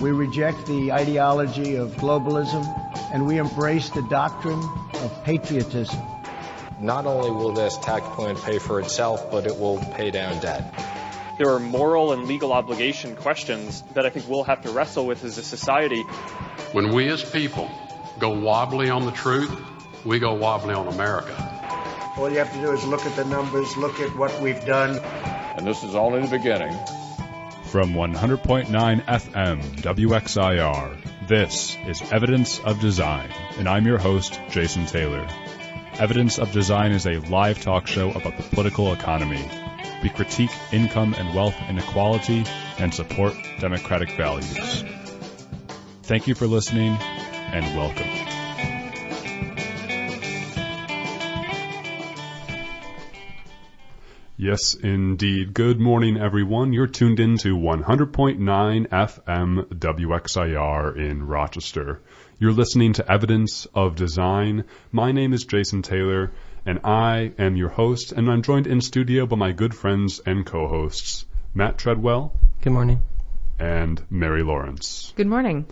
We reject the ideology of globalism, and we embrace the doctrine of patriotism. Not only will this tax plan pay for itself, but it will pay down debt. There are moral and legal obligation questions that I think we'll have to wrestle with as a society. When we as people go wobbly on the truth, we go wobbly on America. All you have to do is look at the numbers, look at what we've done. And this is all in the beginning. From 100.9 FM WXIR, this is Evidence of Design, and I'm your host, Jason Taylor. Evidence of Design is a live talk show about the political economy. We critique income and wealth inequality and support democratic values. Thank you for listening, and welcome. Yes, indeed. Good morning, everyone. You're tuned in to 100.9 FM WXIR in Rochester. You're listening to Evidence of Design. My name is Jason Taylor, and I am your host, and I'm joined in studio by my good friends and co-hosts, Matt Treadwell. Good morning. And Mary Lawrence. Good morning.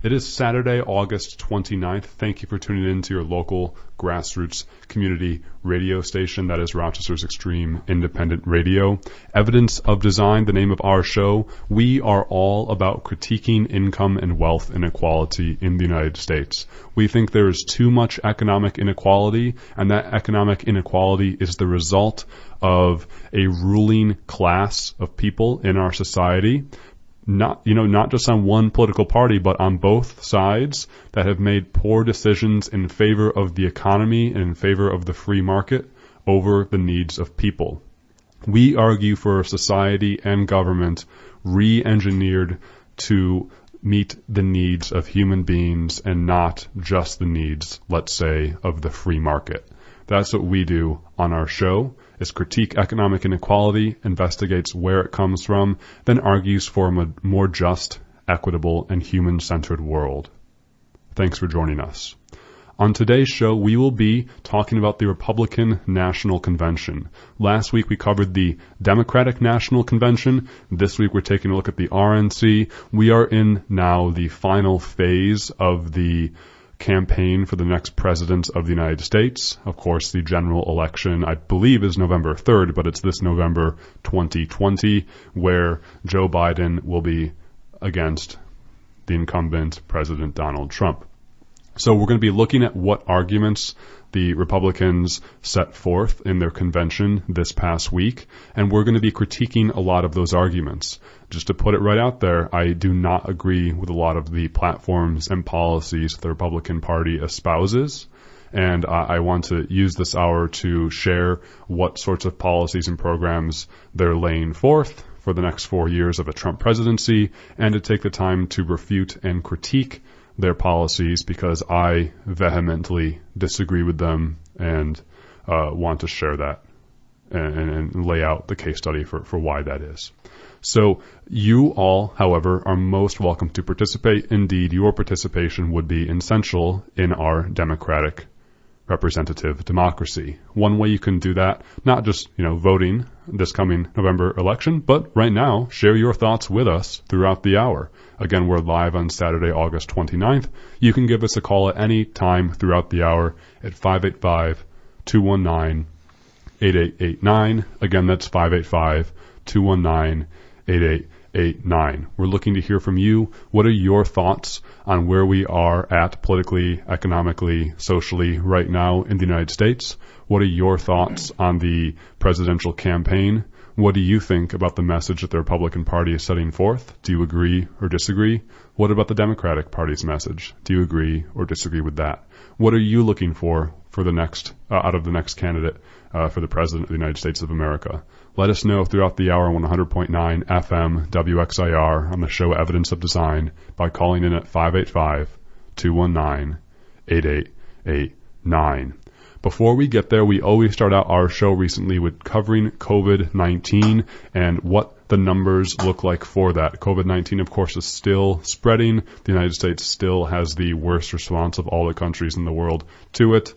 It is Saturday, August 29th. Thank you for tuning in to your local grassroots community radio station. That is Rochester's Extreme Independent Radio. Evidence of Design, the name of our show. We are all about critiquing income and wealth inequality in the United States. We think there is too much economic inequality, and that economic inequality is the result of a ruling class of people in our society. Not just on one political party, but on both sides that have made poor decisions in favor of the economy and in favor of the free market over the needs of people. We argue for a society and government re-engineered to meet the needs of human beings and not just the needs, let's say, of the free market. That's what we do on our show, is critique economic inequality, investigates where it comes from, then argues for a more just, equitable, and human-centered world. Thanks for joining us. On today's show, we will be talking about the Republican National Convention. Last week, we covered the Democratic National Convention. This week, we're taking a look at the RNC. We are in now the final phase of the campaign for the next president of the United States. Of course, the general election, I believe, is November 3rd, but it's this November 2020, where Joe Biden will be against the incumbent President Donald Trump. So we're going to be looking at what arguments the Republicans set forth in their convention this past week, and we're going to be critiquing a lot of those arguments. Just to put it right out there, I do not agree with a lot of the platforms and policies the Republican Party espouses, and I want to use this hour to share what sorts of policies and programs they're laying forth for the next 4 years of a Trump presidency, and to take the time to refute and critique their policies because I vehemently disagree with them and want to share that and lay out the case study for why that is. So you all, however, are most welcome to participate. Indeed, your participation would be essential in our democratic representative democracy. One way you can do that, not just, voting this coming November election, but right now, share your thoughts with us throughout the hour. Again, we're live on Saturday, August 29th. You can give us a call at any time throughout the hour at 585-219-8889. Again, that's 585-219-8889. We're looking to hear from you. What are your thoughts on where we are at politically, economically, socially right now in the United States? What are your thoughts on the presidential campaign? What do you think about the message that the Republican Party is setting forth? Do you agree or disagree? What about the Democratic Party's message? Do you agree or disagree with that? What are you looking for the next out of the next candidate for the President of the United States of America? Let us know throughout the hour on 100.9 FM WXIR on the show Evidence of Design by calling in at 585-219-8889. Before we get there, we always start out our show recently with covering COVID-19 and what the numbers look like for that. COVID-19, of course, is still spreading. The United States still has the worst response of all the countries in the world to it.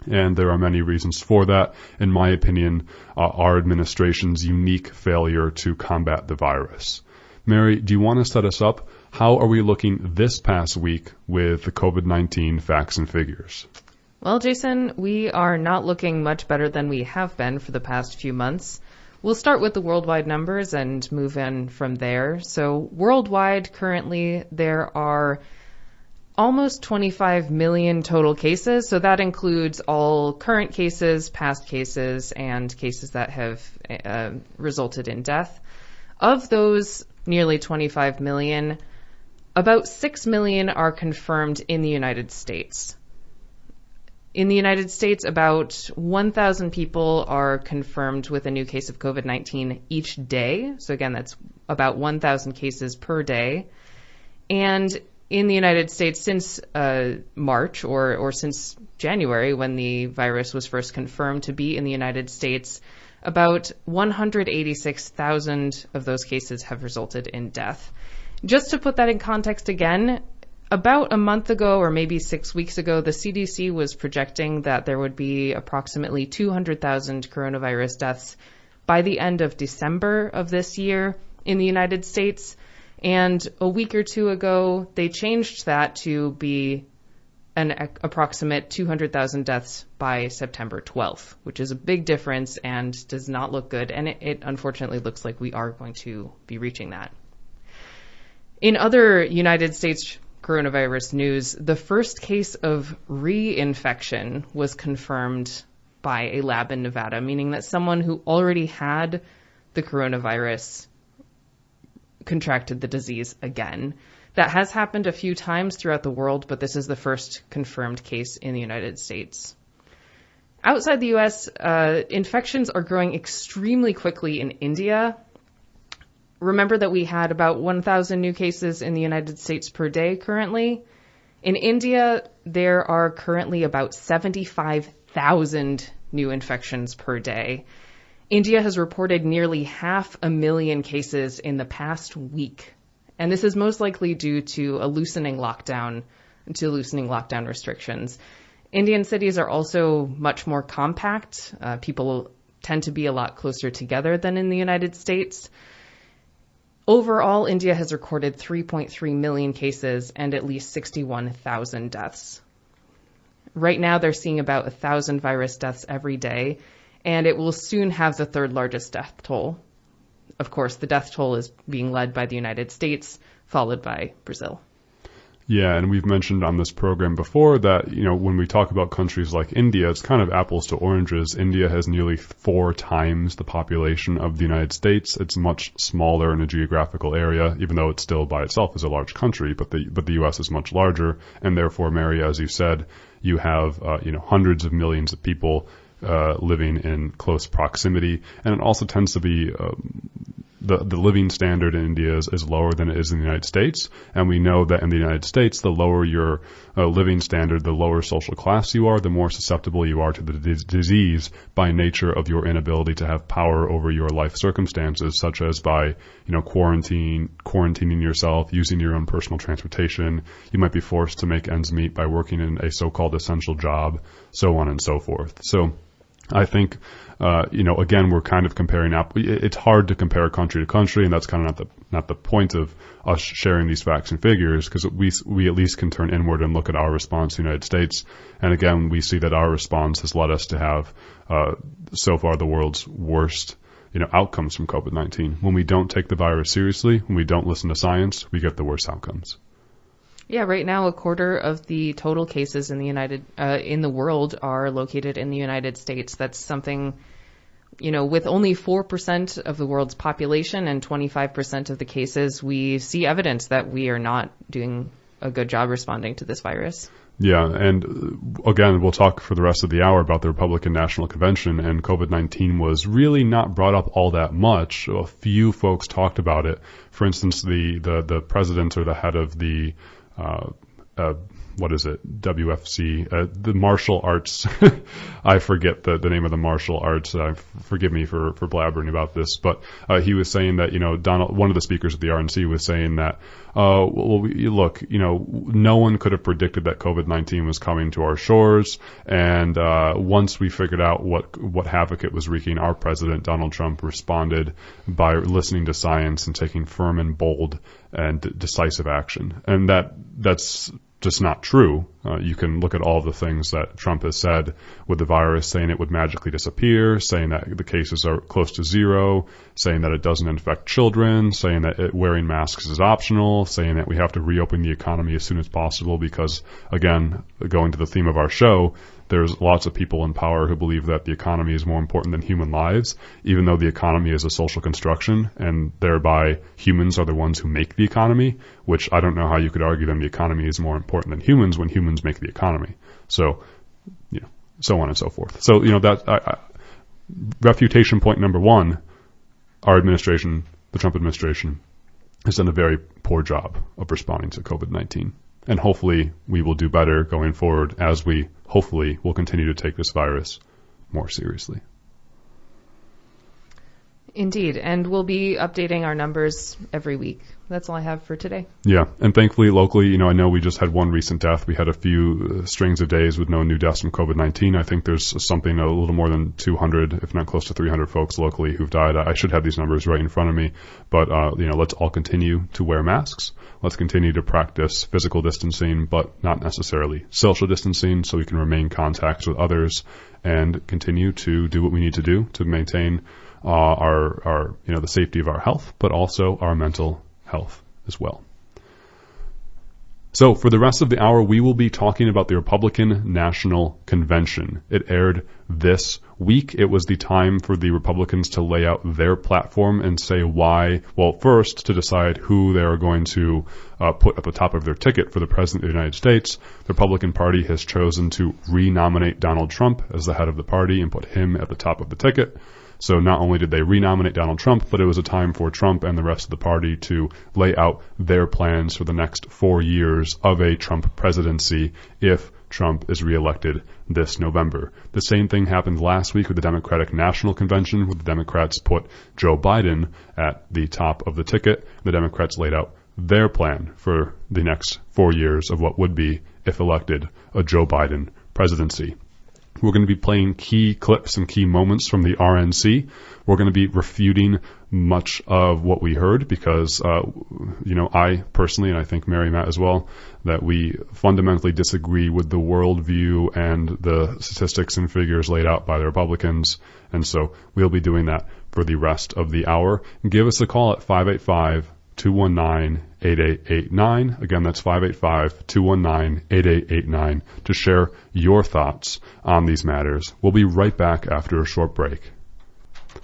And there are many reasons for that. In my opinion, our administration's unique failure to combat the virus. Mary, do you want to set us up? How are we looking this past week with the COVID-19 facts and figures? Well, Jason, we are not looking much better than we have been for the past few months. We'll start with the worldwide numbers and move in from there. So worldwide, currently, there are almost 25 million total cases. So that includes all current cases, past cases, and cases that have resulted in death. Of those nearly 25 million, about 6 million are confirmed in the United States. In the United States, about 1,000 people are confirmed with a new case of COVID-19 each day. So again, that's about 1,000 cases per day. And in the United States, since March or since January, when the virus was first confirmed to be in the United States, about 186,000 of those cases have resulted in death. Just to put that in context again, about a month ago, or maybe 6 weeks ago, the CDC was projecting that there would be approximately 200,000 coronavirus deaths by the end of December of this year in the United States. And a week or two ago, they changed that to be an approximate 200,000 deaths by September 12th, which is a big difference and does not look good. And it unfortunately looks like we are going to be reaching that. In other United States coronavirus news, the first case of reinfection was confirmed by a lab in Nevada, meaning that someone who already had the coronavirus contracted the disease again. That has happened a few times throughout the world, but this is the first confirmed case in the United States. Outside the U.S., infections are growing extremely quickly in India. Remember that we had about 1,000 new cases in the United States per day currently. In India, there are currently about 75,000 new infections per day. India has reported nearly 500,000 cases in the past week. And this is most likely due to a loosening lockdown restrictions. Indian cities are also much more compact. People tend to be a lot closer together than in the United States. Overall, India has recorded 3.3 million cases and at least 61,000 deaths. Right now, they're seeing about 1,000 virus deaths every day, and it will soon have the third largest death toll. Of course, the death toll is being led by the United States, followed by Brazil. Yeah, and we've mentioned on this program before that, when we talk about countries like India, it's kind of apples to oranges. India has nearly 4 times the population of the United States. It's much smaller in a geographical area, even though it still by itself is a large country, but the U.S. is much larger. And therefore, Mary, as you said, you have, hundreds of millions of people living in close proximity. And it also tends to be the living standard in India is lower than it is in the United States. And we know that in the United States, the lower your living standard, the lower social class you are, the more susceptible you are to the disease by nature of your inability to have power over your life circumstances, such as by, quarantining yourself, using your own personal transportation. You might be forced to make ends meet by working in a so-called essential job, so on and so forth. So I think, again, we're kind of comparing it's hard to compare country to country, and that's kind of not the point of us sharing these facts and figures, because we at least can turn inward and look at our response to the United States. And again, we see that our response has led us to have, so far, the world's worst, outcomes from COVID-19. When we don't take the virus seriously, when we don't listen to science, we get the worst outcomes. Yeah, right now, a quarter of the total cases in the world are located in the United States. That's something, with only 4% of the world's population and 25% of the cases, we see evidence that we are not doing a good job responding to this virus. Yeah, and again, we'll talk for the rest of the hour about the Republican National Convention, and COVID-19 was really not brought up all that much. A few folks talked about it. For instance, the president or the head of the what is it, WFC, the martial arts. I forget the name of the martial arts. Forgive me for blabbering about this, but he was saying that, one of the speakers at the RNC was saying that, look, no one could have predicted that COVID-19 was coming to our shores, and once we figured out what havoc it was wreaking, our president, Donald Trump, responded by listening to science and taking firm and bold and decisive action. And that's just not true. You can look at all the things that Trump has said with the virus, saying it would magically disappear, saying that the cases are close to zero, saying that it doesn't infect children, saying that wearing masks is optional, saying that we have to reopen the economy as soon as possible because, again, going to the theme of our show, there's lots of people in power who believe that the economy is more important than human lives, even though the economy is a social construction, and thereby humans are the ones who make the economy, which I don't know how you could argue then the economy is more important than humans when humans make the economy. So, so on and so forth. So, refutation point number one, our administration, the Trump administration, has done a very poor job of responding to COVID-19. And hopefully we will do better going forward as we hopefully will continue to take this virus more seriously. Indeed, and we'll be updating our numbers every week. That's all I have for today. Yeah, and thankfully locally, I know we just had one recent death. We had a few strings of days with no new deaths from COVID-19. I think there's something a little more than 200, if not close to 300 folks locally who've died. I should have these numbers right in front of me, but let's all continue to wear masks. Let's continue to practice physical distancing, but not necessarily social distancing, so we can remain in contact with others and continue to do what we need to do to maintain our the safety of our health, but also our mental health as well. So for the rest of the hour, we will be talking about the Republican National Convention. It aired this week. It was the time for the Republicans to lay out their platform and say why. Well, first, to decide who they are going to put at the top of their ticket for the President of the United States. The Republican Party has chosen to renominate Donald Trump as the head of the party and put him at the top of the ticket. So not only did they renominate Donald Trump, but it was a time for Trump and the rest of the party to lay out their plans for the next 4 years of a Trump presidency if Trump is reelected this November. The same thing happened last week with the Democratic National Convention, where the Democrats put Joe Biden at the top of the ticket. The Democrats laid out their plan for the next 4 years of what would be, if elected, a Joe Biden presidency. We're going to be playing key clips and key moments from the RNC. We're going to be refuting much of what we heard because, I personally, and I think Mary Matt as well, that we fundamentally disagree with the worldview and the statistics and figures laid out by the Republicans. And so we'll be doing that for the rest of the hour. Give us a call at 585-219-8889. Again, that's 585-219-8889 to share your thoughts on these matters. We'll be right back after a short break.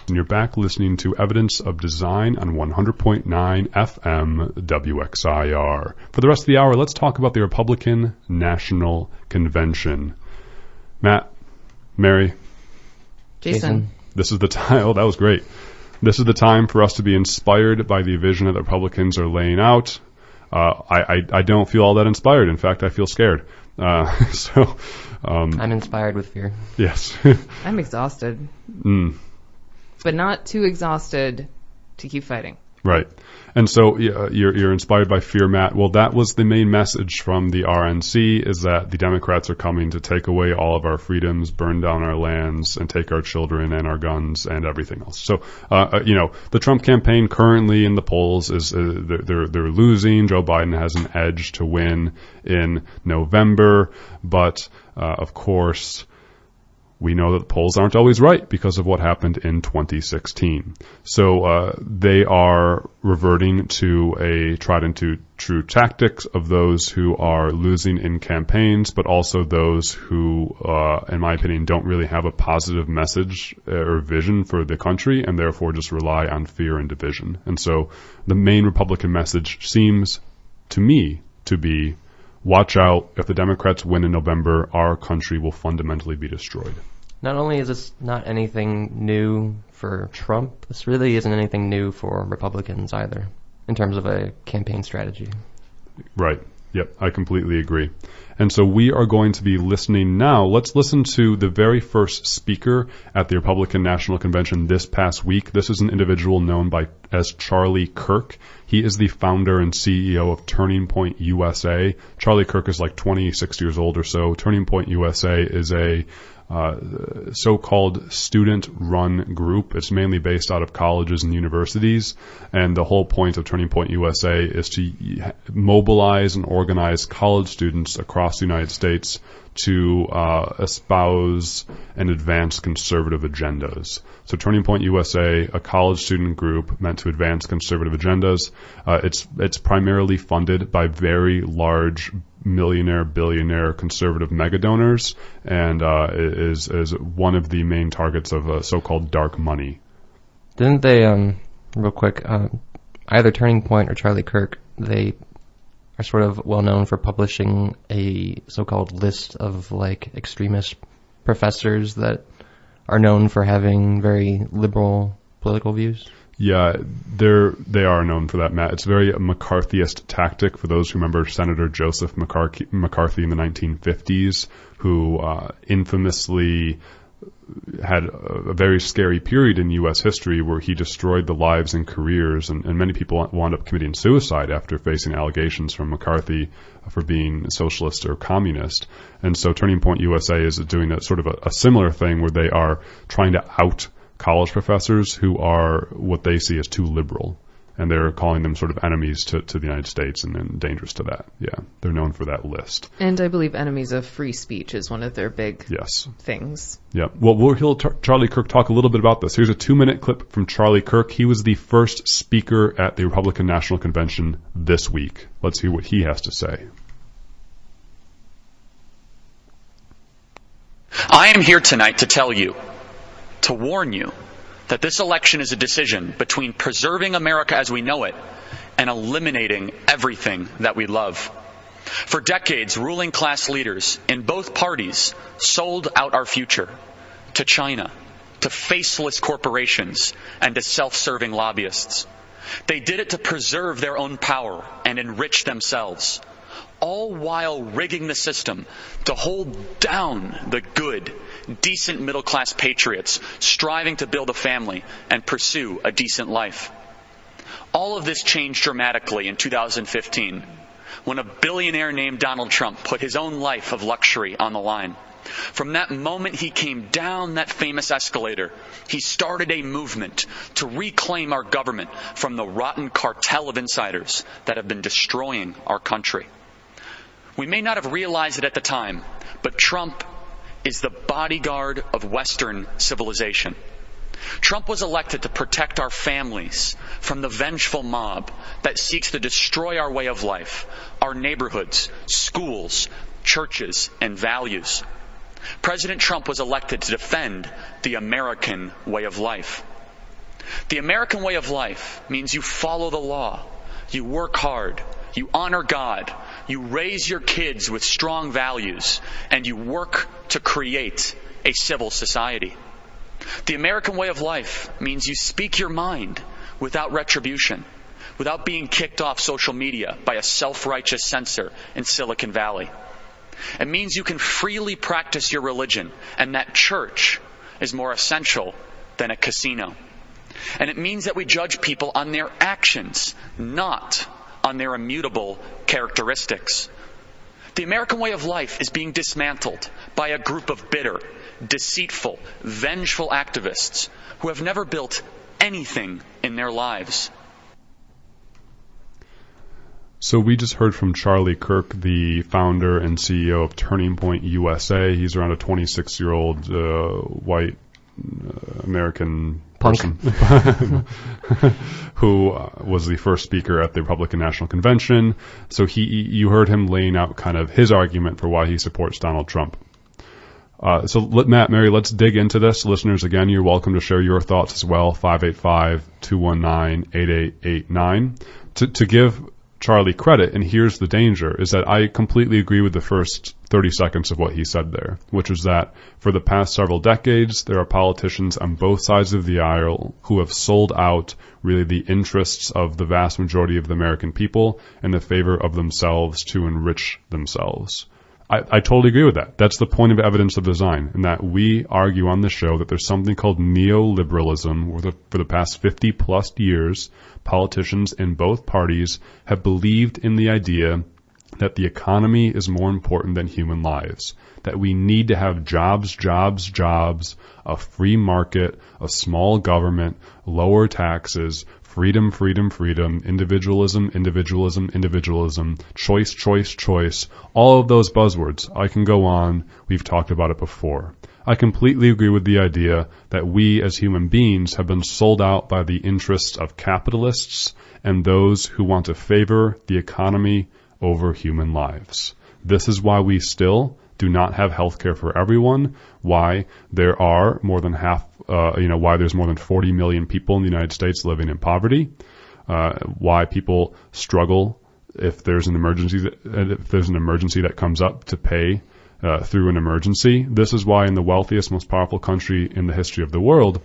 And you're back listening to Evidence of Design on 100.9 FM WXIR. For the rest of the hour, let's talk about the Republican National Convention. Matt, Mary, Jason. This is the time. Oh, that was great. This is the time for us to be inspired by the vision that the Republicans are laying out. I don't feel all that inspired. In fact, I feel scared. I'm inspired with fear. Yes. I'm exhausted. But not too exhausted to keep fighting. Right. And so you're inspired by fear, Matt. Well, that was the main message from the RNC, is that the Democrats are coming to take away all of our freedoms, burn down our lands, and take our children and our guns and everything else. So, the Trump campaign currently in the polls is they're losing. Joe Biden has an edge to win in November. But, of course, we know that the polls aren't always right because of what happened in 2016. So they are reverting to a tried and true tactics of those who are losing in campaigns, but also those who, in my opinion, don't really have a positive message or vision for the country and therefore just rely on fear and division. And so the main Republican message seems to me to be, watch out, if the Democrats win in November, our country will fundamentally be destroyed. Not only is this not anything new for Trump, this really isn't anything new for Republicans either, in terms of a campaign strategy. Right. Yep, I completely agree. And so we are going to be listening now. Let's listen to the very first speaker at the Republican National Convention this past week. This is an individual known as Charlie Kirk. He is the founder and CEO of Turning Point USA. Charlie Kirk is like 26 years old or so. Turning Point USA is a so-called student-run group. It's mainly based out of colleges and universities, and the whole point of Turning Point USA is to mobilize and organize college students across the United States to espouse and advance conservative agendas. So Turning Point USA, a college student group meant to advance conservative agendas. It's primarily funded by very large millionaire, billionaire conservative mega donors, and is one of the main targets of so-called dark money. Didn't they, real quick, either Turning Point or Charlie Kirk, they are sort of well known for publishing a so-called list of like extremist professors that are known for having very liberal political views? Yeah, they are known for that, Matt. It's very a McCarthyist tactic. For those who remember Senator Joseph McCarthy in the 1950s, who infamously had a very scary period in U.S. history where he destroyed the lives and careers, and many people wound up committing suicide after facing allegations from McCarthy for being socialist or communist. And so Turning Point USA is doing a sort of a similar thing where they are trying to out college professors who are what they see as too liberal, and they're calling them sort of enemies to the United States and dangerous to that. Yeah, they're known for that list. And I believe enemies of free speech is one of their big things. Yeah. Well, we'll hear Charlie Kirk talk a little bit about this. Here's a 2-minute clip from Charlie Kirk. He was the first speaker at the Republican National Convention this week. Let's hear what he has to say. I am here tonight to tell you, to warn you, that this election is a decision between preserving America as we know it and eliminating everything that we love. For decades, ruling class leaders in both parties sold out our future to China, to faceless corporations, and to self-serving lobbyists. They did it to preserve their own power and enrich themselves, all while rigging the system to hold down the good, decent middle-class patriots striving to build a family and pursue a decent life. All of this changed dramatically in 2015 when a billionaire named Donald Trump put his own life of luxury on the line. From that moment he came down that famous escalator, he started a movement to reclaim our government from the rotten cartel of insiders that have been destroying our country. We may not have realized it at the time, but Trump is the bodyguard of Western civilization. Trump was elected to protect our families from the vengeful mob that seeks to destroy our way of life, our neighborhoods, schools, churches, and values. President Trump was elected to defend the American way of life. The American way of life means you follow the law, you work hard, you honor God, you raise your kids with strong values, and you work to create a civil society. The American way of life means you speak your mind without retribution, without being kicked off social media by a self-righteous censor in Silicon Valley. It means you can freely practice your religion, and that church is more essential than a casino. And it means that we judge people on their actions, not on their immutable characteristics. The American way of life is being dismantled by a group of bitter, deceitful, vengeful activists who have never built anything in their lives. So we just heard from Charlie Kirk, the founder and CEO of Turning Point USA. He's around a 26-year-old white American person who was the first speaker at the Republican National Convention. So you heard him laying out kind of his argument for why he supports Donald Trump. So Matt, Mary, let's dig into this. Listeners, again, you're welcome to share your thoughts as well. 585-219-8889. To give Charlie credit, and here's the danger, is that I completely agree with the first 30 seconds of what he said there, which is that for the past several decades, there are politicians on both sides of the aisle who have sold out really the interests of the vast majority of the American people in the favor of themselves to enrich themselves. I totally agree with that. That's the point of evidence of design, in that we argue on the show that there's something called neoliberalism, where for the past 50 plus years, politicians in both parties have believed in the idea that the economy is more important than human lives, that we need to have jobs, a free market, a small government, lower taxes, freedom, individualism, choice, all of those buzzwords. I can go on. We've talked about it before. I completely agree with the idea that we as human beings have been sold out by the interests of capitalists and those who want to favor the economy over human lives. This is why we still do not have health care for everyone, why there are more than why there's more than 40 million people in the United States living in poverty, why people struggle if there's an emergency that comes up to pay through an emergency. This is why in the wealthiest, most powerful country in the history of the world,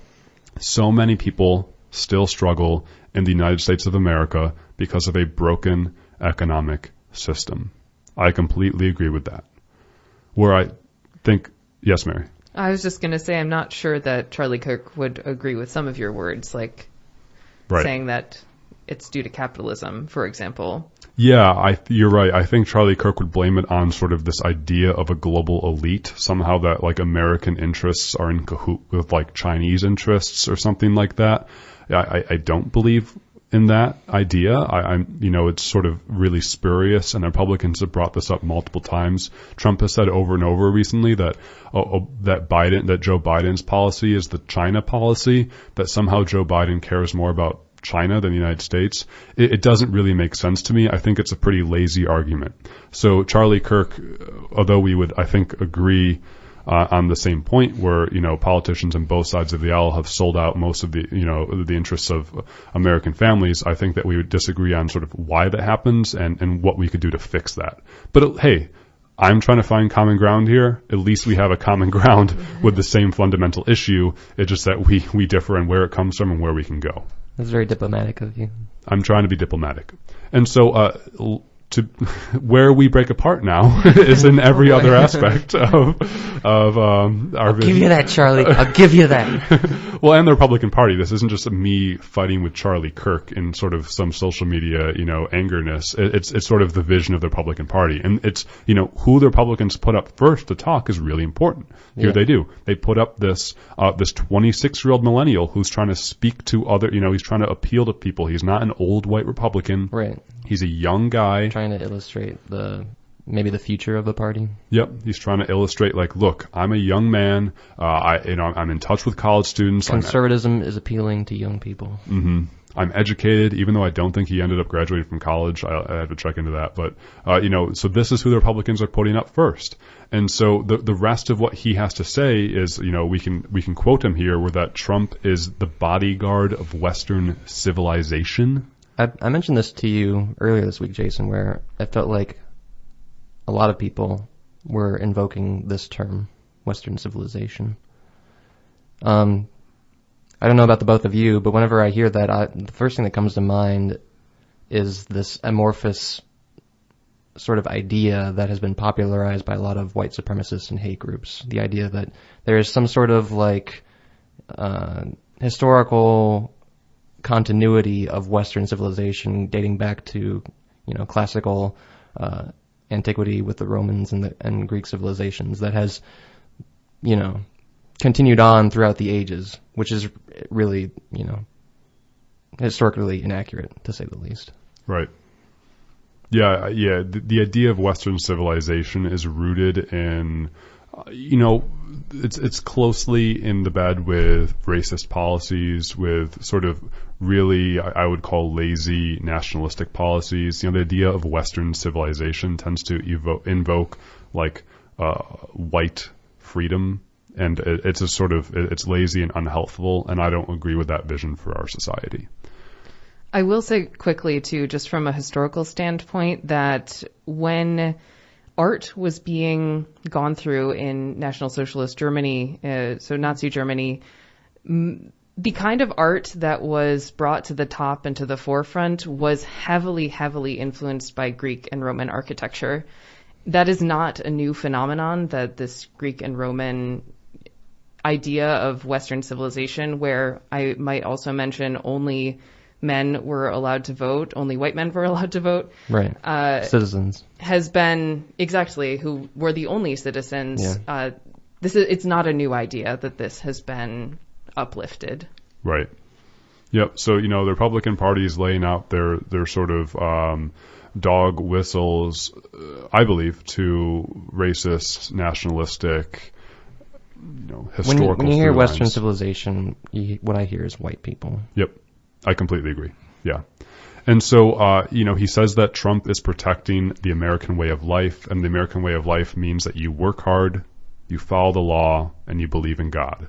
so many people still struggle in the United States of America because of a broken economic system. I completely agree with that. Where I think, yes, Mary. I was just going to say, I'm not sure that Charlie Kirk would agree with some of your words, like saying that it's due to capitalism, for example. Yeah, you're right. I think Charlie Kirk would blame it on sort of this idea of a global elite, somehow that like American interests are in cahoot with like Chinese interests or something like that. I don't believe in that idea. It's sort of really spurious, and Republicans have brought this up multiple times. Trump has said over and over recently that Joe Biden's policy is the China policy, that somehow Joe Biden cares more about China than the United States. It doesn't really make sense to me. I think it's a pretty lazy argument. So Charlie Kirk, although we would, I think, agree on the same point where, politicians on both sides of the aisle have sold out most of the interests of American families, I think that we would disagree on sort of why that happens and what we could do to fix that. But hey, I'm trying to find common ground here. At least we have a common ground with the same fundamental issue. It's just that we differ in where it comes from and where we can go. That's very diplomatic of you. I'm trying to be diplomatic. And so, where we break apart now is in every other aspect of our vision. I'll give you that, Charlie. I'll give you that. Well, and the Republican Party. This isn't just me fighting with Charlie Kirk in sort of some social media, angerness. It's sort of the vision of the Republican Party, and it's who the Republicans put up first to talk is really important. Here they do. They put up this 26-year-old millennial who's trying to speak to other. He's trying to appeal to people. He's not an old white Republican. Right. He's a young guy trying to illustrate maybe the future of the party. Yep, he's trying to illustrate, like, look, I'm a young man. I'm in touch with college students. Conservatism is appealing to young people. Mm-hmm. I'm educated, even though I don't think he ended up graduating from college. I have to check into that. But so this is who the Republicans are putting up first. And so the rest of what he has to say is, we can quote him here, where that Trump is the bodyguard of Western civilization. I mentioned this to you earlier this week, Jason, where I felt like a lot of people were invoking this term, Western civilization. I don't know about the both of you, but whenever I hear that, the first thing that comes to mind is this amorphous sort of idea that has been popularized by a lot of white supremacists and hate groups. The idea that there is some sort of historical continuity of Western civilization dating back to, classical antiquity with the Romans and Greek civilizations that has, continued on throughout the ages, which is really, historically inaccurate, to say the least. Right. Yeah. The idea of Western civilization is rooted in, it's closely in the bed with racist policies, with sort of really, I would call lazy nationalistic policies. The idea of Western civilization tends to invoke white freedom, and it's lazy and unhealthful, and I don't agree with that vision for our society. I will say quickly, too, just from a historical standpoint, that when art was being gone through in National Socialist Germany, so Nazi Germany, the kind of art that was brought to the top and to the forefront was heavily, heavily influenced by Greek and Roman architecture. That is not a new phenomenon, that this Greek and Roman idea of Western civilization, where I might also mention only men were allowed to vote, only white men were allowed to vote. Right. Citizens. Has been, exactly, who were the only citizens. Yeah. It's not a new idea that this has been uplifted. Right. Yep. So, the Republican Party is laying out their sort of dog whistles, I believe, to racist, nationalistic, historical. When you hear Western civilization, what I hear is white people. Yep. I completely agree. Yeah. And so, he says that Trump is protecting the American way of life, and the American way of life means that you work hard, you follow the law, and you believe in God.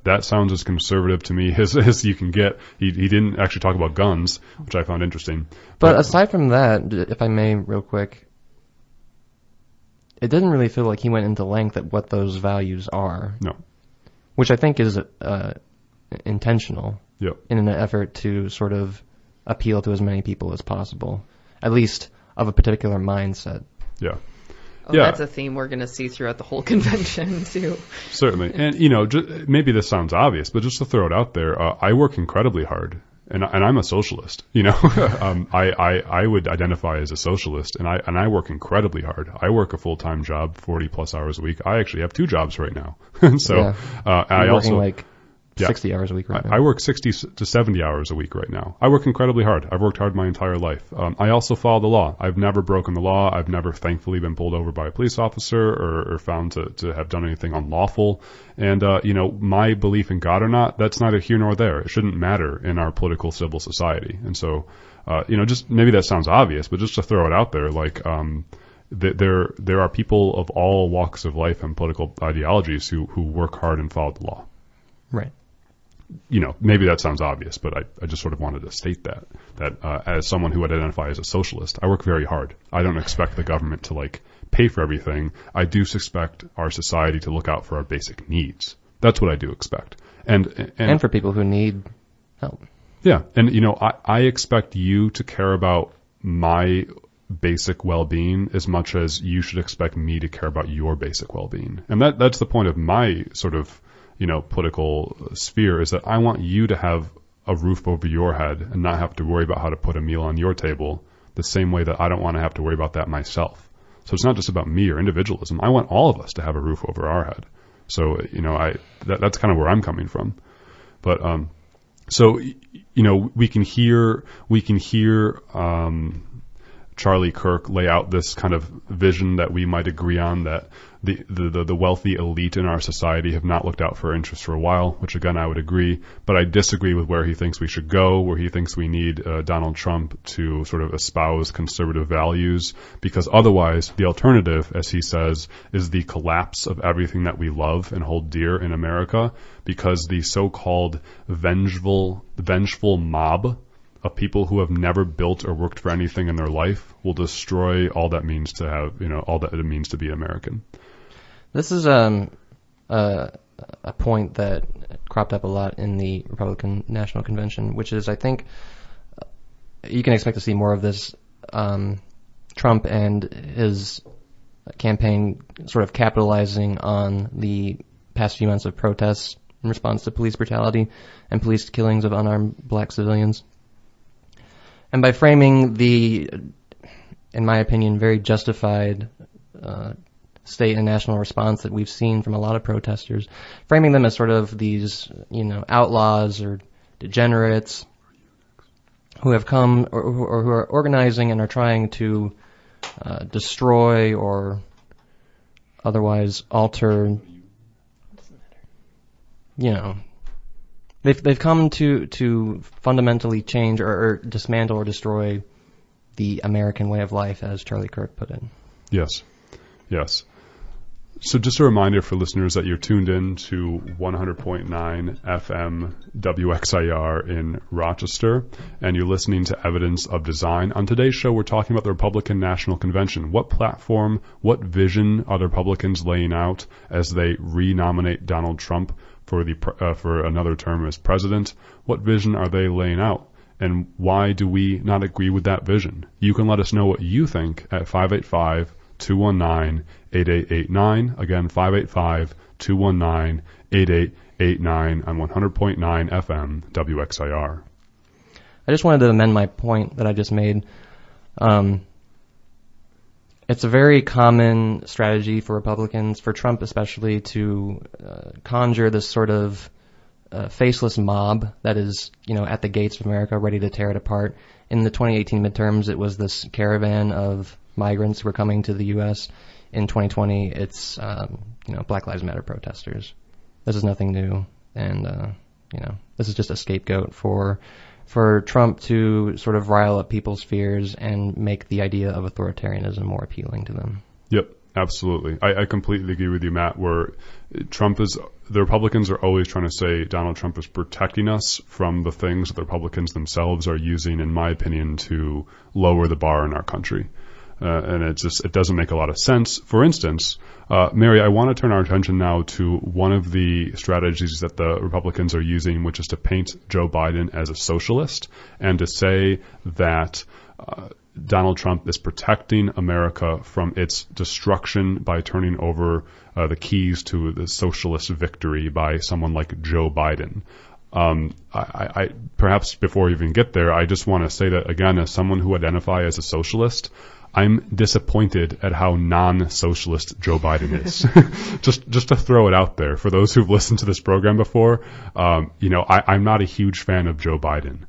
That sounds as conservative to me as you can get. He didn't actually talk about guns, which I found interesting. But aside from that, if I may real quick, it didn't really feel like he went into length at what those values are. No. Which I think is intentional. Yep. In an effort to sort of appeal to as many people as possible, at least of a particular mindset. Yeah. Oh, yeah. That's a theme we're going to see throughout the whole convention, too. Certainly. And, maybe this sounds obvious, but just to throw it out there, I work incredibly hard, and I'm a socialist, I would identify as a socialist, and I work incredibly hard. I work a full-time job, 40-plus hours a week. I actually have 2 jobs right now. So, I also... 60 hours a week right now. I work 60 to 70 hours a week right now. I work incredibly hard. I've worked hard my entire life. I also follow the law. I've never broken the law. I've never, thankfully, been pulled over by a police officer or found to have done anything unlawful. And, my belief in God or not, that's neither here nor there. It shouldn't matter in our political civil society. And so, just maybe that sounds obvious, but just to throw it out there, there are people of all walks of life and political ideologies who work hard and follow the law. Right. Maybe that sounds obvious, but I just sort of wanted to state that as someone who would identify as a socialist, I work very hard. I don't expect the government to pay for everything. I do expect our society to look out for our basic needs. That's what I do expect. And for people who need help. Yeah. And, I expect you to care about my basic well-being as much as you should expect me to care about your basic well-being. And that's the point of my sort of political sphere, is that I want you to have a roof over your head and not have to worry about how to put a meal on your table, the same way that I don't want to have to worry about that myself. So it's not just about me or individualism. I want all of us to have a roof over our head. So, that's kind of where I'm coming from. But, so, we can hear, Charlie Kirk lay out this kind of vision that we might agree on, that the wealthy elite in our society have not looked out for interests for a while, which again I would agree, but I disagree with where he thinks we should go, where he thinks we need Donald Trump to sort of espouse conservative values, because otherwise the alternative, as he says, is the collapse of everything that we love and hold dear in America, because the so-called vengeful mob of people who have never built or worked for anything in their life will destroy all that means to have, all that it means to be American. This is a point that cropped up a lot in the Republican National Convention, which is, I think, you can expect to see more of this. Trump and his campaign sort of capitalizing on the past few months of protests in response to police brutality and police killings of unarmed black civilians. And by framing the, in my opinion, very justified state and national response that we've seen from a lot of protesters, framing them as sort of these, outlaws or degenerates who have come or who are organizing and are trying to destroy or otherwise alter, They've come to fundamentally change or dismantle or destroy the American way of life, as Charlie Kirk put it. Yes. So just a reminder for listeners that you're tuned in to 100.9 FM WXIR in Rochester, and you're listening to Evidence of Design. On today's show, we're talking about the Republican National Convention. What platform, what vision are the Republicans laying out as they renominate Donald Trump for another term as president? What vision are they laying out? And why do we not agree with that vision? You can let us know what you think at 585-219-8889. Again, 585-219-8889 on 100.9 FM WXIR. I just wanted to amend my point that I just made. It's a very common strategy for Republicans, for Trump especially, to conjure this sort of faceless mob that is, at the gates of America, ready to tear it apart. In the 2018 midterms, it was this caravan of migrants who were coming to the U.S. In 2020, it's Black Lives Matter protesters. This is nothing new, and this is just a scapegoat for Trump to sort of rile up people's fears and make the idea of authoritarianism more appealing to them. Yep, absolutely. I completely agree with you, Matt, where the Republicans are always trying to say Donald Trump is protecting us from the things that the Republicans themselves are using, in my opinion, to lower the bar in our country. And it doesn't make a lot of sense. For instance, Mary, I want to turn our attention now to one of the strategies that the Republicans are using, which is to paint Joe Biden as a socialist and to say that Donald Trump is protecting America from its destruction by turning over the keys to the socialist victory by someone like Joe Biden. I perhaps before we even get there, I just want to say that, again, as someone who identifies as a socialist, I'm disappointed at how non-socialist Joe Biden is. just to throw it out there for those who've listened to this program before, I'm not a huge fan of Joe Biden.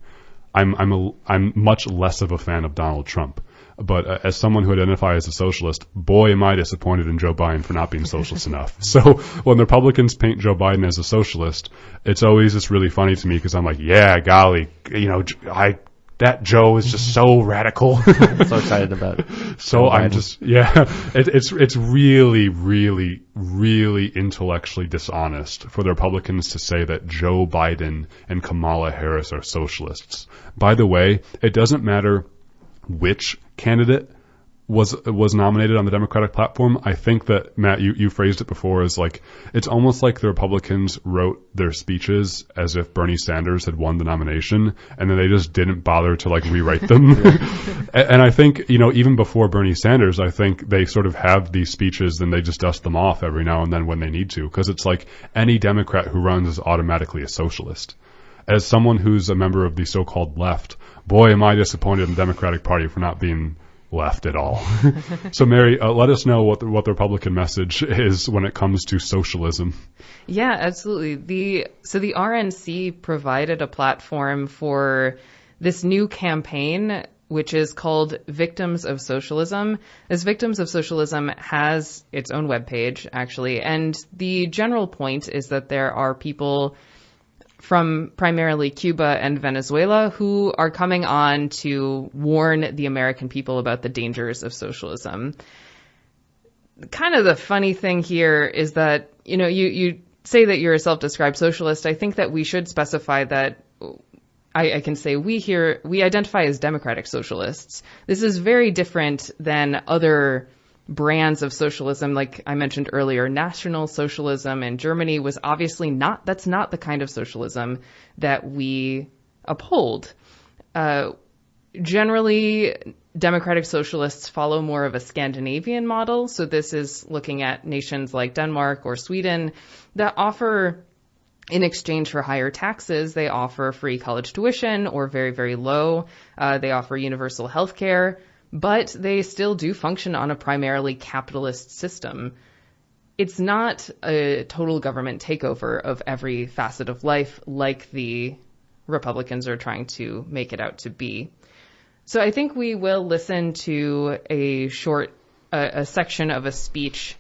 I'm much less of a fan of Donald Trump. But as someone who identifies as a socialist, boy, am I disappointed in Joe Biden for not being socialist enough. So when the Republicans paint Joe Biden as a socialist, it's always just really funny to me because I'm like, yeah, golly, that Joe is just so radical. So excited about it. So I'm just, it's really, really, really intellectually dishonest for the Republicans to say that Joe Biden and Kamala Harris are socialists. By the way, it doesn't matter which candidate was nominated on the Democratic platform. I think that, Matt, you phrased it before as like, it's almost like the Republicans wrote their speeches as if Bernie Sanders had won the nomination, and then they just didn't bother to rewrite them. And I think, even before Bernie Sanders, I think they sort of have these speeches and they just dust them off every now and then when they need to, because it's like any Democrat who runs is automatically a socialist. As someone who's a member of the so-called left, boy, am I disappointed in the Democratic Party for not being left at all. So, Mary, let us know what the Republican message is when it comes to socialism. Yeah, absolutely. The RNC provided a platform for this new campaign, which is called Victims of Socialism. This Victims of Socialism has its own webpage, actually, and the general point is that there are people from primarily Cuba and Venezuela who are coming on to warn the American people about the dangers of socialism. Kind of the funny thing here is that, you say that you're a self-described socialist. I think that we should specify that I can say we identify as democratic socialists. This is very different than other brands of socialism, like I mentioned earlier. National Socialism in Germany was obviously that's not the kind of socialism that we uphold. Generally, democratic socialists follow more of a Scandinavian model. So this is looking at nations like Denmark or Sweden that offer, in exchange for higher taxes, they offer free college tuition or very, very low. They offer universal health care. But they still do function on a primarily capitalist system. It's not a total government takeover of every facet of life like the Republicans are trying to make it out to be. So I think we will listen to a section of a speech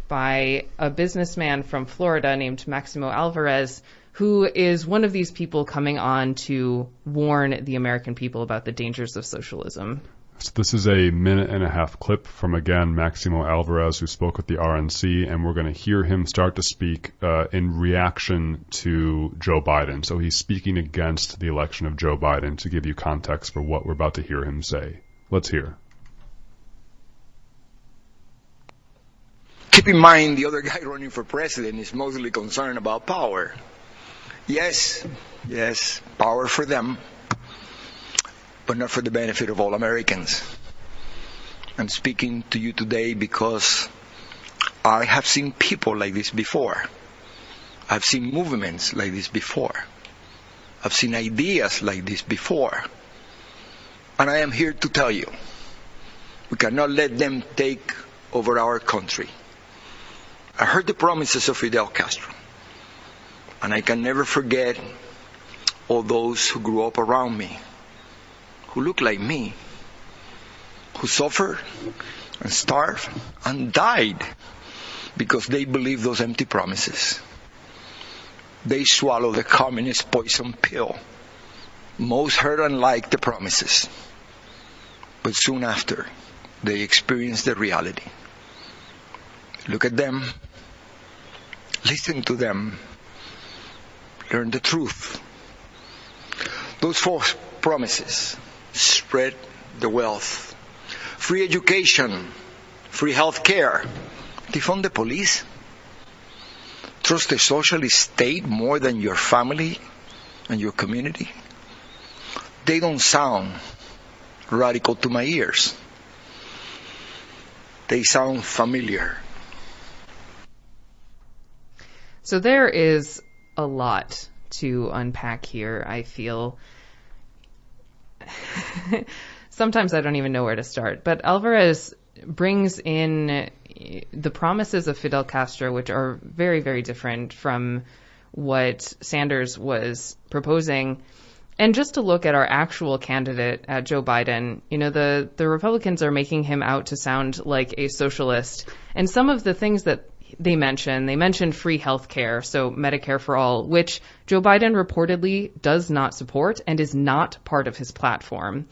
by a businessman from Florida named Maximo Alvarez, who is one of these people coming on to warn the American people about the dangers of socialism. So this is a minute-and-a-half clip from, again, Maximo Alvarez, who spoke with the RNC, and we're going to hear him start to speak in reaction to Joe Biden. So he's speaking against the election of Joe Biden to give you context for what we're about to hear him say. Let's hear. Keep in mind, the other guy running for president is mostly concerned about power. Yes, power for them, but not for the benefit of all Americans. I'm speaking to you today because I have seen people like this before. I've seen movements like this before. I've seen ideas like this before. And I am here to tell you, we cannot let them take over our country. I heard the promises of Fidel Castro, and I can never forget all those who grew up around me, who looked like me, who suffered and starved and died because they believed those empty promises. They swallowed the communist poison pill. Most heard and liked the promises, but soon after, they experienced the reality. Look at them, listen to them, learn the truth. Those false promises: spread the wealth, free education, free health care, defund the police, trust the socialist state more than your family and your community. They don't sound radical to my ears. They sound familiar. So there is a lot to unpack here, I feel. Sometimes I don't even know where to start. But Alvarez brings in the promises of Fidel Castro, which are very, very different from what Sanders was proposing. And just to look at our actual candidate, at Joe Biden, you know, the Republicans are making him out to sound like a socialist. And some of the things that they mentioned free health care, so Medicare for all, which Joe Biden reportedly does not support and is not part of his platform.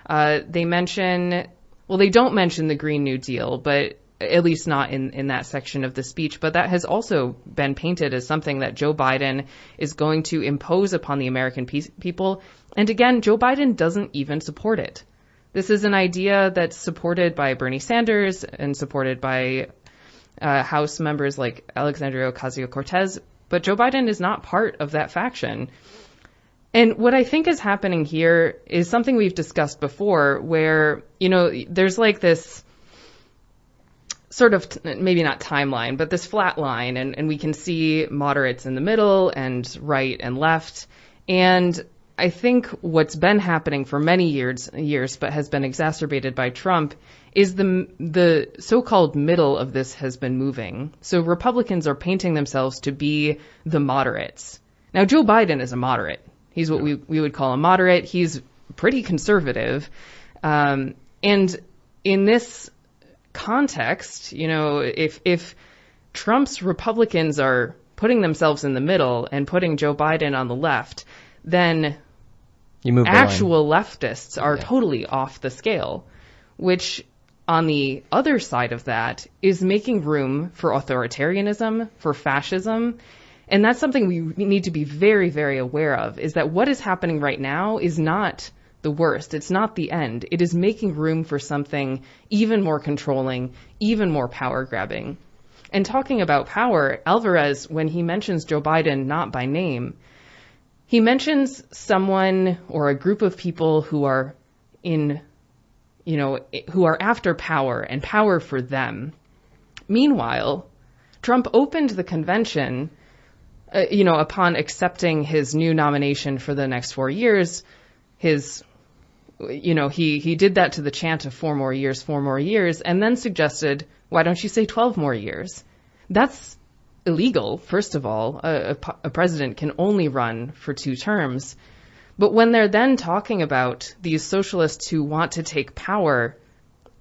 They don't mention the Green New Deal, but at least not in that section of the speech. But that has also been painted as something that Joe Biden is going to impose upon the American people. And again, Joe Biden doesn't even support it. This is an idea that's supported by Bernie Sanders and supported by House members like Alexandria Ocasio-Cortez, but Joe Biden is not part of that faction. And what I think is happening here is something we've discussed before, where, you know, there's like this sort of, maybe not timeline, but this flat line, and we can see moderates in the middle and right and left. And I think what's been happening for many years, but has been exacerbated by Trump, is the so-called middle of this has been moving. So Republicans are painting themselves to be the moderates. Now, Joe Biden is a moderate. He's what we would call a moderate. He's pretty conservative. And in this context, you know, if Trump's Republicans are putting themselves in the middle and putting Joe Biden on the left, then actual leftists are totally off the scale, which on the other side of that is making room for authoritarianism, for fascism. And that's something we need to be very, very aware of, is that what is happening right now is not the worst. It's not the end. It is making room for something even more controlling, even more power grabbing. And talking about power, Alvarez, when he mentions Joe Biden not by name, he mentions someone or a group of people who are who are after power and power for them. Meanwhile, Trump opened the convention, upon accepting his new nomination for the next 4 years. He did that to the chant of 4 more years, and then suggested, why don't you say 12 more years? That's illegal, first of all. A president can only run for 2 terms. But when they're then talking about these socialists who want to take power,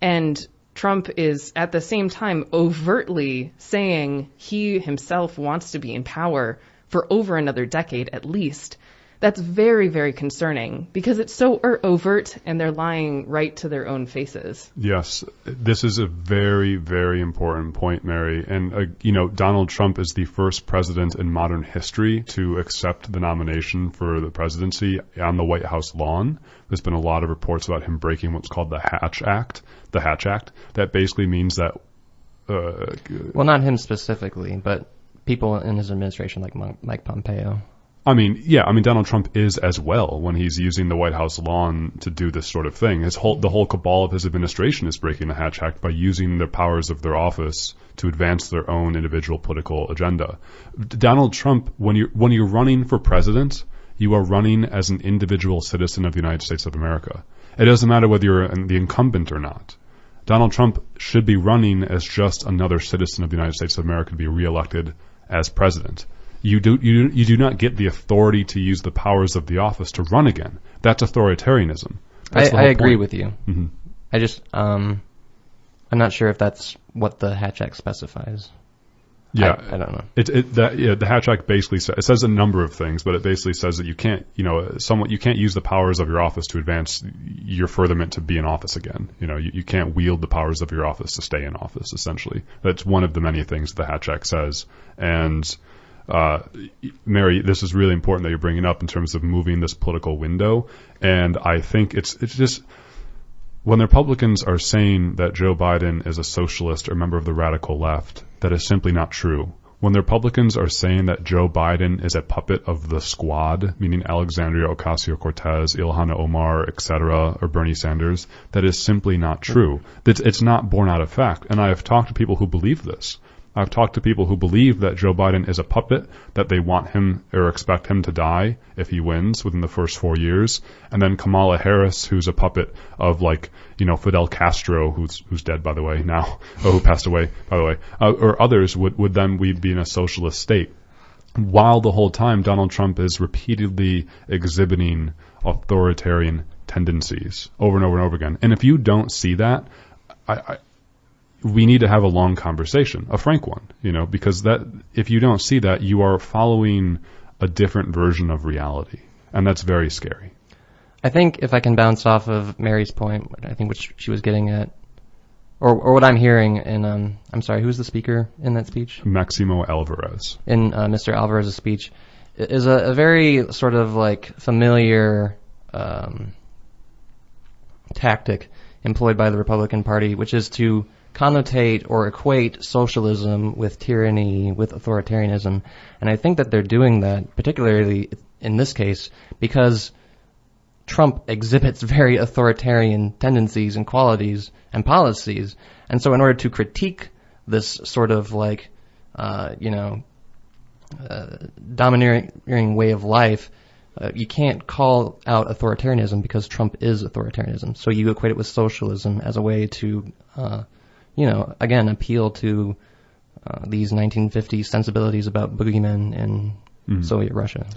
and Trump is at the same time overtly saying he himself wants to be in power for over another decade at least, that's very, very concerning because it's so overt and they're lying right to their own faces. Yes, this is a very, very important point, Mary. And, Donald Trump is the first president in modern history to accept the nomination for the presidency on the White House lawn. There's been a lot of reports about him breaking what's called the Hatch Act. The Hatch Act. That basically means that... well, not him specifically, but people in his administration like Mike Pompeo. Donald Trump is as well when he's using the White House lawn to do this sort of thing. The whole cabal of his administration is breaking the Hatch Act by using the powers of their office to advance their own individual political agenda. Donald Trump, when you're running for president, you are running as an individual citizen of the United States of America. It doesn't matter whether you're the incumbent or not. Donald Trump should be running as just another citizen of the United States of America to be reelected as president. You do not get the authority to use the powers of the office to run again. That's authoritarianism. I agree with you. Mm-hmm. I just I'm not sure if that's what the Hatch Act specifies. Yeah, I don't know. The Hatch Act basically says a number of things, but it basically says that you can't use the powers of your office to advance your furtherment to be in office again. You can't wield the powers of your office to stay in office. Essentially, that's one of the many things the Hatch Act says. And Mary, this is really important that you're bringing up in terms of moving this political window. And I think it's just when the Republicans are saying that Joe Biden is a socialist or a member of the radical left, that is simply not true. When the Republicans are saying that Joe Biden is a puppet of the squad, meaning Alexandria Ocasio-Cortez, Ilhan Omar, etc., or Bernie Sanders, that is simply not true. It's not borne out of fact. And I have talked to people who believe this. I've talked to people who believe that Joe Biden is a puppet, that they want him or expect him to die if he wins within the first 4 years. And then Kamala Harris, who's a puppet of Fidel Castro, who's dead, by the way, now, or who passed away, by the way, or others would then be in a socialist state. While the whole time Donald Trump is repeatedly exhibiting authoritarian tendencies over and over and over again. And if you don't see that, we need to have a long conversation, a frank one, because if you don't see that, you are following a different version of reality, and that's very scary. I think if I can bounce off of Mary's point, I think what she was getting at, or what I'm hearing in, I'm sorry, who's the speaker in that speech? Maximo Alvarez. In Mr. Alvarez's speech, is a very sort of familiar tactic employed by the Republican Party, which is to connotate or equate socialism with tyranny, with authoritarianism. And I think that they're doing that, particularly in this case, because Trump exhibits very authoritarian tendencies and qualities and policies. And so in order to critique this sort of domineering way of life, you can't call out authoritarianism because Trump is authoritarianism. So you equate it with socialism as a way to again, appeal to these 1950s sensibilities about boogeymen in Soviet Russia.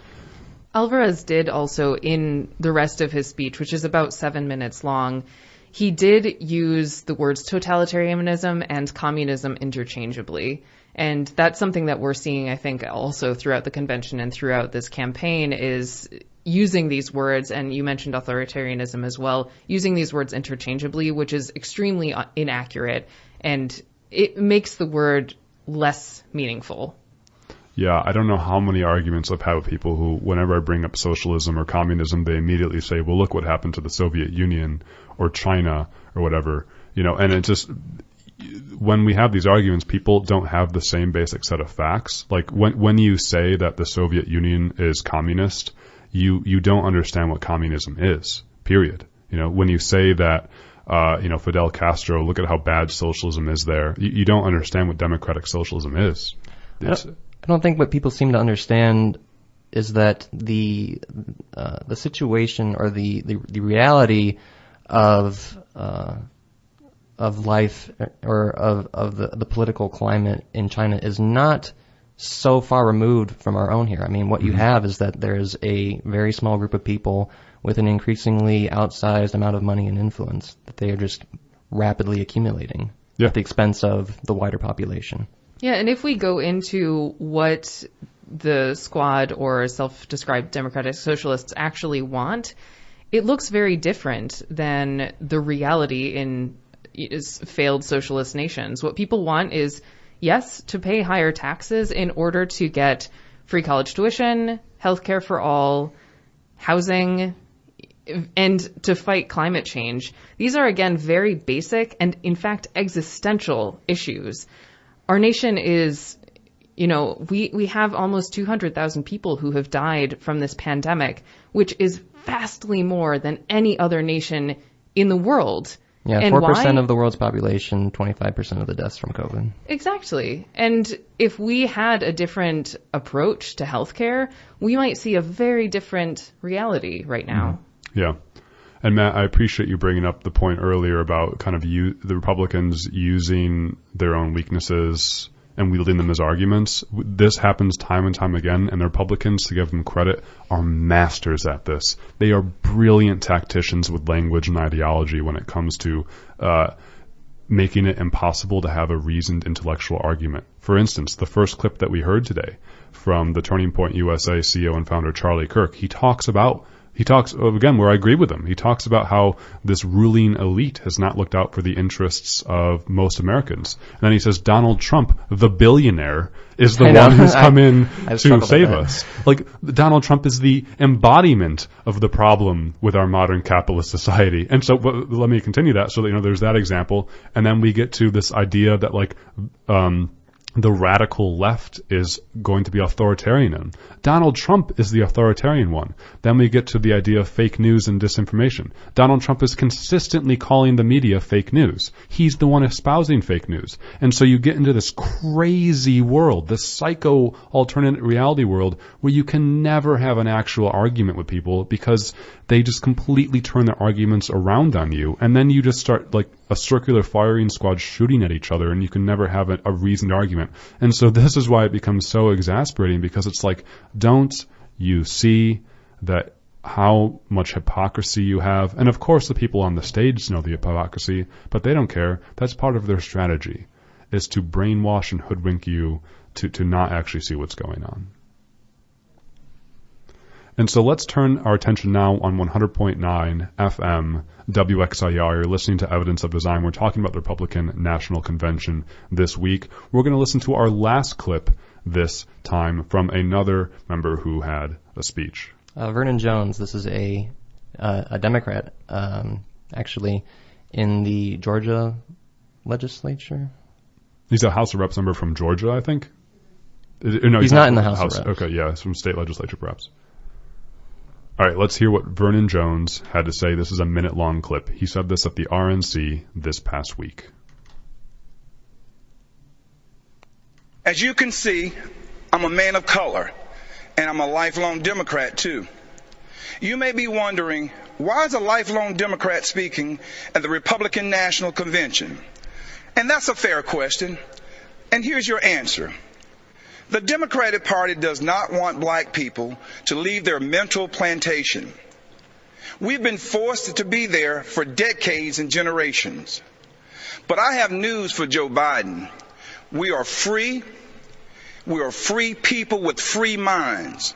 Alvarez did also, in the rest of his speech, which is about 7 minutes long, he did use the words totalitarianism and communism interchangeably. And that's something that we're seeing, I think, also throughout the convention and throughout this campaign is using these words, and you mentioned authoritarianism as well, using these words interchangeably, which is extremely inaccurate, and it makes the word less meaningful. Yeah, I don't know how many arguments I've had with people who, whenever I bring up socialism or communism, they immediately say, well, look what happened to the Soviet Union or China or whatever, and it just... When we have these arguments, people don't have the same basic set of facts. Like when you say that the Soviet Union is communist, you don't understand what communism is, period. When you say that, Fidel Castro, look at how bad socialism is there, you don't understand what democratic socialism is. I don't think what people seem to understand is that the situation or the reality of life or of the political climate in China is not so far removed from our own here. I mean, what you have is that there's a very small group of people with an increasingly outsized amount of money and influence that they are just rapidly accumulating at the expense of the wider population. Yeah, and if we go into what the Squad or self-described democratic socialists actually want, it looks very different than the reality in failed socialist nations. What people want is, yes, to pay higher taxes in order to get free college tuition, healthcare for all, housing, and to fight climate change. These are, again, very basic and, in fact, existential issues. Our nation is, we have almost 200,000 people who have died from this pandemic, which is vastly more than any other nation in the world. Yeah, and 4% of the world's population, 25% of the deaths from COVID. Exactly. And if we had a different approach to healthcare, we might see a very different reality right now. Yeah. And Matt, I appreciate you bringing up the point earlier about kind of the Republicans using their own weaknesses and wielding them as arguments. This happens time and time again, and the Republicans, to give them credit, are masters at this. They are brilliant tacticians with language and ideology when it comes to making it impossible to have a reasoned intellectual argument. For instance, the first clip that we heard today from the Turning Point USA CEO and founder Charlie Kirk, he talks, again, where I agree with him, he talks about how this ruling elite has not looked out for the interests of most Americans. And then he says Donald Trump, the billionaire, is the one who's come in to save us. Like, Donald Trump is the embodiment of the problem with our modern capitalist society. And so let me continue that so that, there's that example. And then we get to this idea that, the radical left is going to be authoritarian. Donald Trump is the authoritarian one. Then we get to the idea of fake news and disinformation. Donald Trump is consistently calling the media fake news. He's the one espousing fake news. And so you get into this crazy world, this psycho alternate reality world, where you can never have an actual argument with people because they just completely turn their arguments around on you. And then you just start like a circular firing squad shooting at each other, and you can never have a reasoned argument. And so this is why it becomes so exasperating, because it's like, don't you see that how much hypocrisy you have? And of course the people on the stage know the hypocrisy, but they don't care. That's part of their strategy, is to brainwash and hoodwink you to not actually see what's going on. And so let's turn our attention now on 100.9 FM WXIR. You're listening to Evidence of Design. We're talking about the Republican National Convention this week. We're going to listen to our last clip this time from another member who had a speech. Vernon Jones, this is a Democrat, actually, in the Georgia legislature. He's a House of Reps member from Georgia, I think. No, he's not in the House of Reps. Okay, yeah, it's from state legislature, perhaps. All right, let's hear what Vernon Jones had to say. This is a minute-long clip. He said this at the RNC this past week. As you can see, I'm a man of color, and I'm a lifelong Democrat, too. You may be wondering, why is a lifelong Democrat speaking at the Republican National Convention? And that's a fair question, and here's your answer. The Democratic Party does not want black people to leave their mental plantation. We've been forced to be there for decades and generations. But I have news for Joe Biden. We are free. We are free people with free minds.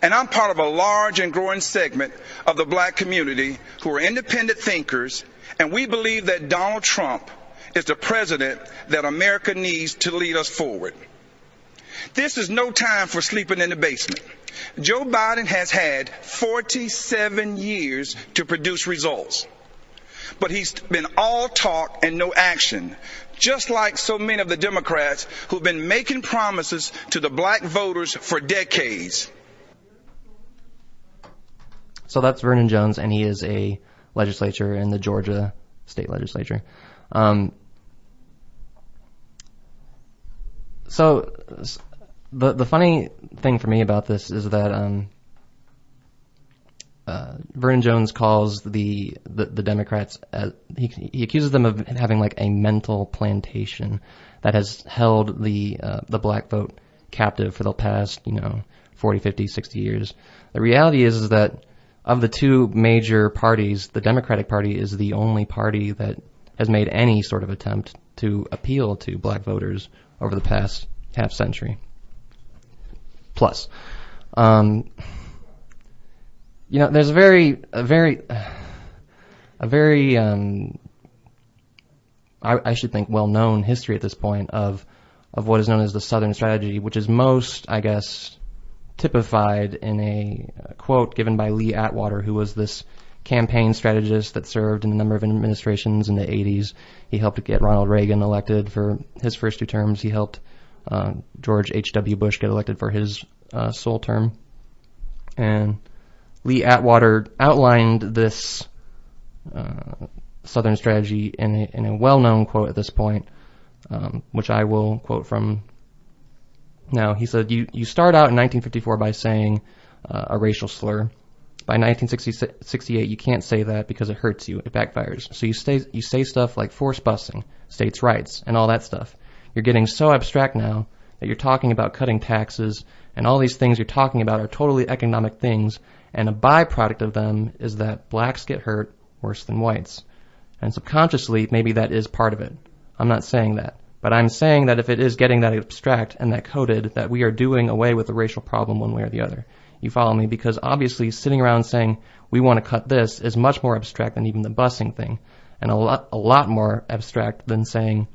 And I'm part of a large and growing segment of the black community who are independent thinkers, and we believe that Donald Trump is the president that America needs to lead us forward. This is no time for sleeping in the basement. Joe Biden has had 47 years to produce results. But he's been all talk and no action, just like so many of the Democrats who've been making promises to the black voters for decades. So that's Vernon Jones, and he is a legislator in the Georgia state legislature. So the funny thing for me about this is that Vernon Jones calls the Democrats, he accuses them of having like a mental plantation that has held the black vote captive for the past 40, 50, 60 years. The reality is that of the two major parties, the Democratic Party is the only party that has made any sort of attempt to appeal to black voters over the past half century. plus. You know, there's a very I should think well-known history at this point of what is known as the Southern Strategy, which is most, I guess, typified in a quote given by Lee Atwater, who was this campaign strategist that served in a number of administrations in the 80s. He helped get Ronald Reagan elected for his first 2 terms. He helped George H.W. Bush get elected for his sole term. And Lee Atwater outlined this Southern Strategy in a well-known quote at this point, which I will quote from now. He said, you start out in 1954 by saying a racial slur. By 1968, you can't say that because it hurts you. It backfires. So you say stuff like forced busing, states' rights, and all that stuff. You're getting so abstract now that you're talking about cutting taxes, and all these things you're talking about are totally economic things, and a byproduct of them is that blacks get hurt worse than whites. And subconsciously, maybe that is part of it. I'm not saying that. But I'm saying that if it is getting that abstract and that coded, that we are doing away with the racial problem one way or the other. You follow me? Because obviously sitting around saying we want to cut this is much more abstract than even the busing thing, and a lot more abstract than saying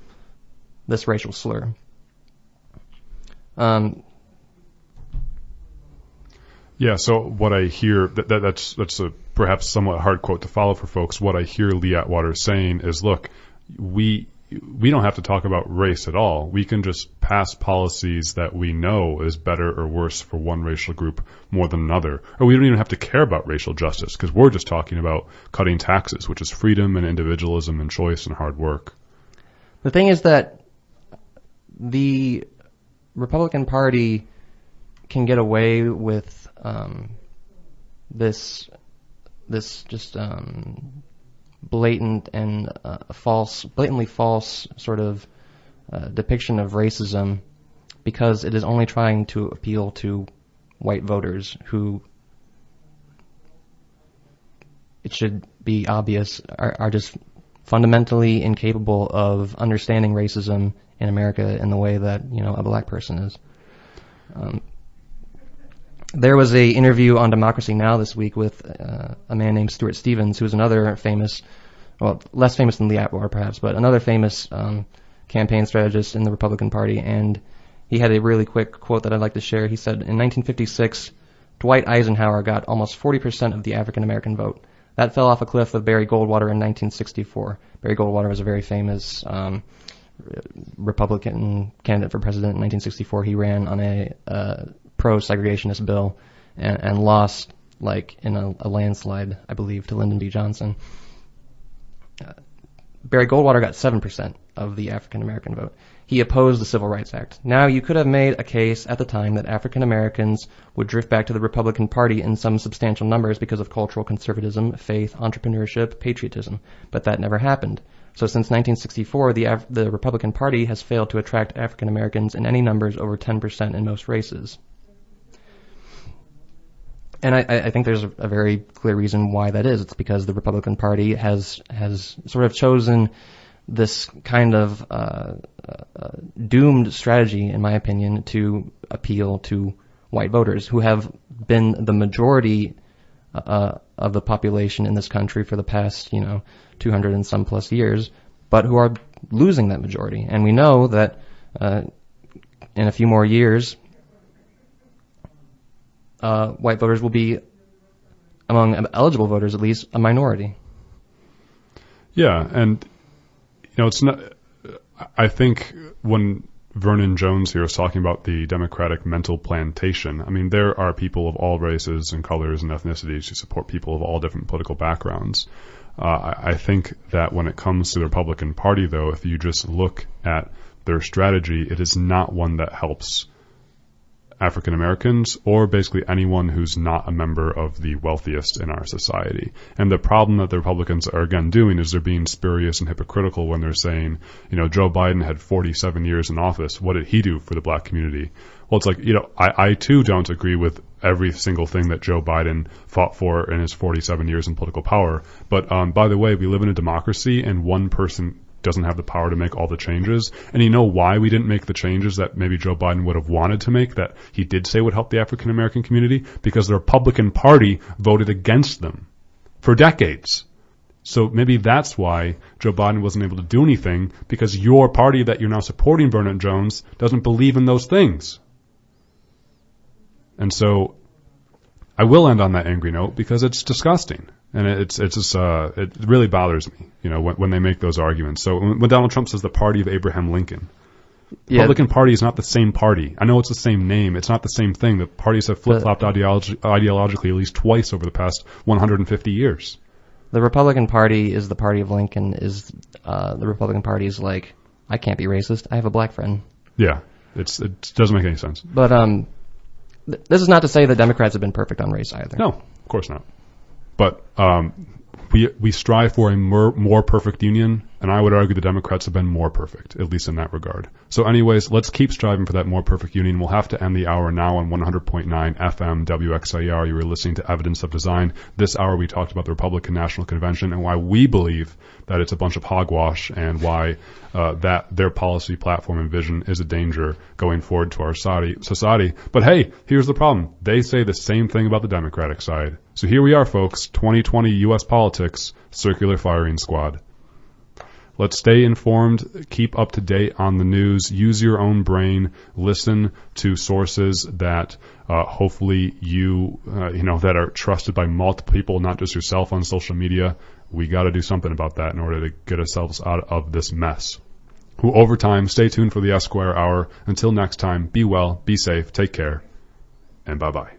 this racial slur. Yeah, so what I hear, that's a perhaps somewhat hard quote to follow for folks. What I hear Lee Atwater saying is, look, we don't have to talk about race at all. We can just pass policies that we know is better or worse for one racial group more than another. Or we don't even have to care about racial justice, because we're just talking about cutting taxes, which is freedom and individualism and choice and hard work. The thing is that the Republican Party can get away with this just blatant and blatantly false sort of depiction of racism, because it is only trying to appeal to white voters who, it should be obvious, are just fundamentally incapable of understanding racism in America in the way that, you know, a black person is. There was a interview on Democracy Now! This week with a man named Stuart Stevens, who is another famous, well, less famous than Lee Atwater perhaps, but another famous campaign strategist in the Republican Party, and he had a really quick quote that I'd like to share. He said, in 1956, Dwight Eisenhower got almost 40% of the African American vote. That fell off a cliff with Barry Goldwater in 1964. Barry Goldwater was a very famous Republican candidate for president in 1964. He ran on a pro-segregationist bill and lost, like, in a landslide, I believe, to Lyndon B. Johnson. Barry Goldwater got 7% of the African American vote. He opposed the Civil Rights Act. Now, you could have made a case at the time that African Americans would drift back to the Republican Party in some substantial numbers because of cultural conservatism, faith, entrepreneurship, patriotism, but that never happened. So since 1964, the Republican Party has failed to attract African Americans in any numbers over 10% in most races. And I think there's a very clear reason why that is. It's because the Republican Party has sort of chosen this kind of doomed strategy, in my opinion, to appeal to white voters who have been the majority of the population in this country for the past, 200 and some plus years, but who are losing that majority. And we know that in a few more years, white voters will be, among eligible voters at least, a minority. Yeah, and it's not. I think when Vernon Jones here is talking about the Democratic mental plantation, I mean, there are people of all races and colors and ethnicities who support people of all different political backgrounds. I think that when it comes to the Republican Party, though, if you just look at their strategy, it is not one that helps African Americans or basically anyone who's not a member of the wealthiest in our society. And the problem that the Republicans are again doing is they're being spurious and hypocritical when they're saying, Joe Biden had 47 years in office. What did he do for the black community? Well, it's like, I too don't agree with every single thing that Joe Biden fought for in his 47 years in political power. But by the way, we live in a democracy, and one person doesn't have the power to make all the changes. And you know why we didn't make the changes that maybe Joe Biden would have wanted to make, that he did say would help the African American community? Because the Republican Party voted against them for decades. So maybe that's why Joe Biden wasn't able to do anything, because your party that you're now supporting, Vernon Jones, doesn't believe in those things. And so I will end on that angry note because it's disgusting. And it's just, it really bothers me, you know, when they make those arguments. So when Donald Trump says the party of Abraham Lincoln, the Republican Party is not the same party. I know it's the same name. It's not the same thing. The parties have flip-flopped ideologically at least twice over the past 150 years. The Republican Party is the party of Lincoln. The Republican Party is like, I can't be racist. I have a black friend. Yeah, it doesn't make any sense. But this is not to say that Democrats have been perfect on race either. No, of course not. But we strive for a more perfect union, and I would argue the Democrats have been more perfect, at least in that regard. So anyways, let's keep striving for that more perfect union. We'll have to end the hour now on 100.9 FM WXIR. You were listening to Evidence of Design. This hour we talked about the Republican National Convention and why we believe that it's a bunch of hogwash, and why that their policy platform and vision is a danger going forward to our society. But hey, here's the problem. They say the same thing about the Democratic side. So here we are, folks, 2020 U.S. politics, circular firing squad. Let's stay informed, keep up to date on the news, use your own brain, listen to sources that hopefully that are trusted by multiple people, not just yourself on social media. We got to do something about that in order to get ourselves out of this mess. Over time, stay tuned for the Esquire Hour. Until next time, be well, be safe, take care, and bye-bye.